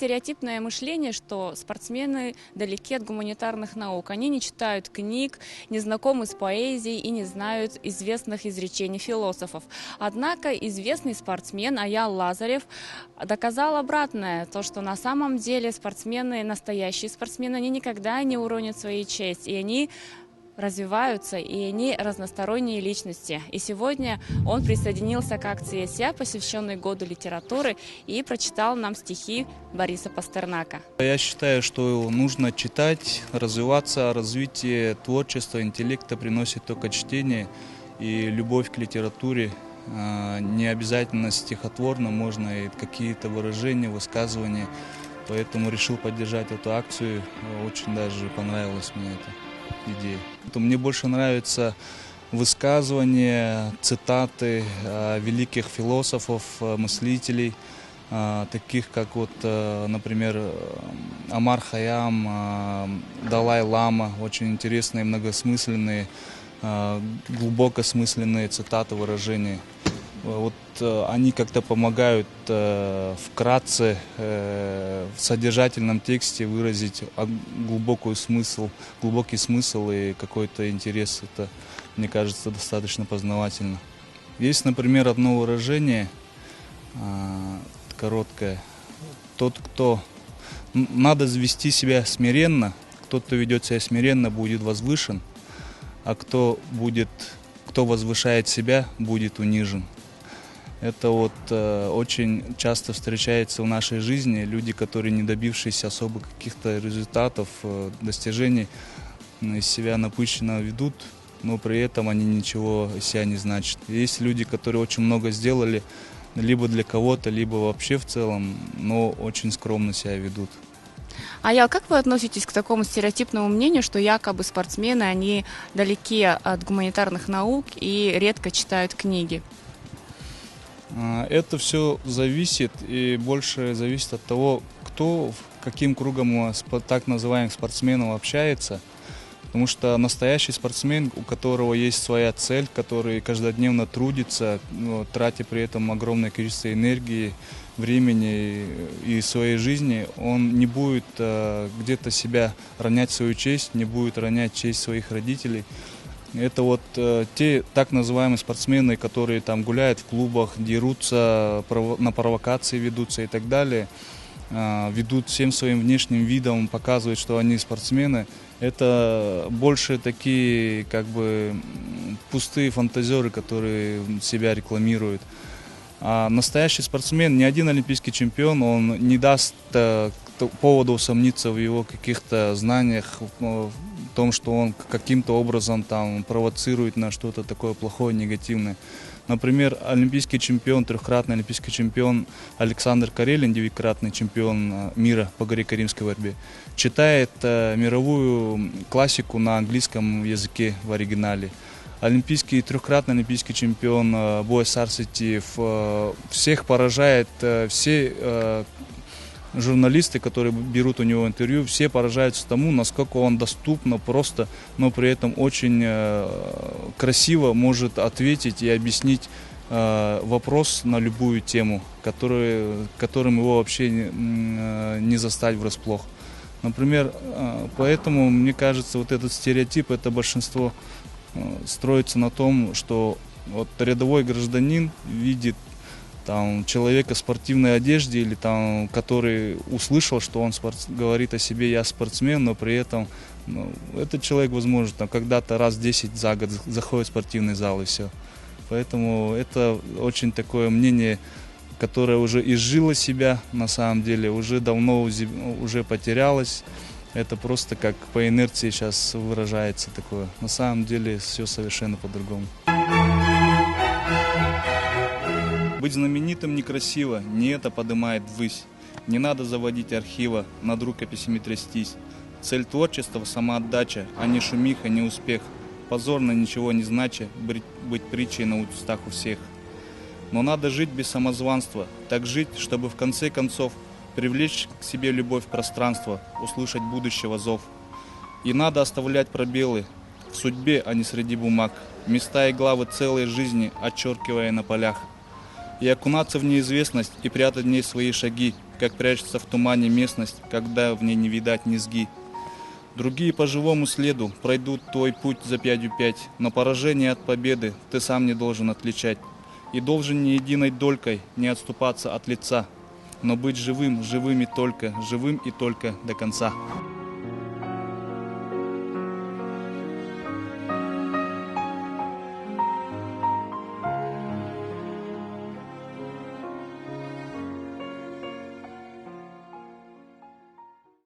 стереотипное мышление, что спортсмены далеки от гуманитарных наук. Они не читают книг, не знакомы с поэзией и не знают известных изречений философов. Однако известный спортсмен Аял Лазарев доказал обратное, то, что на самом деле спортсмены, настоящие спортсмены, они никогда не уронят своей честь, и они развиваются, и они разносторонние личности. И сегодня он присоединился к акции СЯ, посвященной Году литературы, и прочитал нам стихи Бориса Пастернака. Я считаю, что нужно читать, развиваться. Развитие творчества, интеллекта приносит только чтение и любовь к литературе. Не обязательно стихотворно, можно и какие-то выражения, высказывания. Поэтому решил поддержать эту акцию. Очень даже понравилась мне эта идея. Мне больше нравятся высказывания, цитаты великих философов, мыслителей, таких как, например, Омар Хайям, Далай-лама. Очень интересные, многосмысленные, глубоко смысленные цитаты, выражения. Они как-то помогают вкратце в содержательном тексте выразить глубокий смысл и какой-то интерес. Это, мне кажется, достаточно познавательно. Есть, например, одно выражение короткое. Надо вести себя смиренно, тот, кто ведет себя смиренно, будет возвышен, а кто возвышает себя, будет унижен. Это очень часто встречается в нашей жизни. Люди, которые не добившиеся особо каких-то результатов, достижений, из себя напыщенно ведут, но при этом они ничего из себя не значат. Есть люди, которые очень много сделали, либо для кого-то, либо вообще в целом, но очень скромно себя ведут. Аял, как вы относитесь к такому стереотипному мнению, что якобы спортсмены, они далеки от гуманитарных наук и редко читают книги? Это все зависит, и больше зависит от того, кто каким кругом так называемых спортсменов общается. Потому что настоящий спортсмен, у которого есть своя цель, который каждодневно трудится, тратя при этом огромное количество энергии, времени и своей жизни, он не будет где-то себя ронять свою честь, не будет ронять честь своих родителей. Это те так называемые спортсмены, которые там гуляют в клубах, дерутся, на провокации ведутся и так далее, ведут всем своим внешним видом, показывают, что они спортсмены. Это больше такие пустые фантазеры, которые себя рекламируют. А настоящий спортсмен, ни один олимпийский чемпион, он не даст повода усомниться в его каких-то знаниях, в том, что он каким-то образом там провоцирует на что-то такое плохое, негативное. Например, олимпийский чемпион, трехкратный олимпийский чемпион Александр Карелин, девятикратный чемпион мира по греко-римской борьбе, читает мировую классику на английском языке в оригинале. Трехкратный олимпийский чемпион Буэс Арсетиев всех поражает, все журналисты, которые берут у него интервью, все поражаются тому, насколько он доступно, просто, но при этом очень красиво может ответить и объяснить вопрос на любую тему, которым его вообще не застать врасплох. Например, поэтому, мне кажется, этот стереотип, это большинство строится на том, что рядовой гражданин видит человека в спортивной одежде, или который услышал, что он говорит о себе «я спортсмен», но при этом этот человек, возможно, когда-то раз 10 за год заходит в спортивный зал и все. Поэтому это очень такое мнение, которое уже изжило себя, на самом деле, уже давно уже потерялось. Это просто как по инерции сейчас выражается такое. На самом деле все совершенно по-другому. Быть знаменитым некрасиво, не это поднимает ввысь. Не надо заводить архива, над рукописями трястись. Цель творчества – самоотдача, а не шумиха, не успех. Позорно, ничего не знача, быть притчей на устах у всех. Но надо жить без самозванства, так жить, чтобы в конце концов привлечь к себе любовь пространства, услышать будущего зов. И надо оставлять пробелы в судьбе, а не среди бумаг, места и главы целой жизни, отчеркивая на полях. и окунаться в неизвестность и прятать в ней свои шаги, как прячется в тумане местность, когда в ней не видать низги. Другие по живому следу пройдут твой путь за 5/5, но поражение от победы ты сам не должен отличать. И должен ни единой долькой не отступаться от лица, но быть живым, живым и только до конца.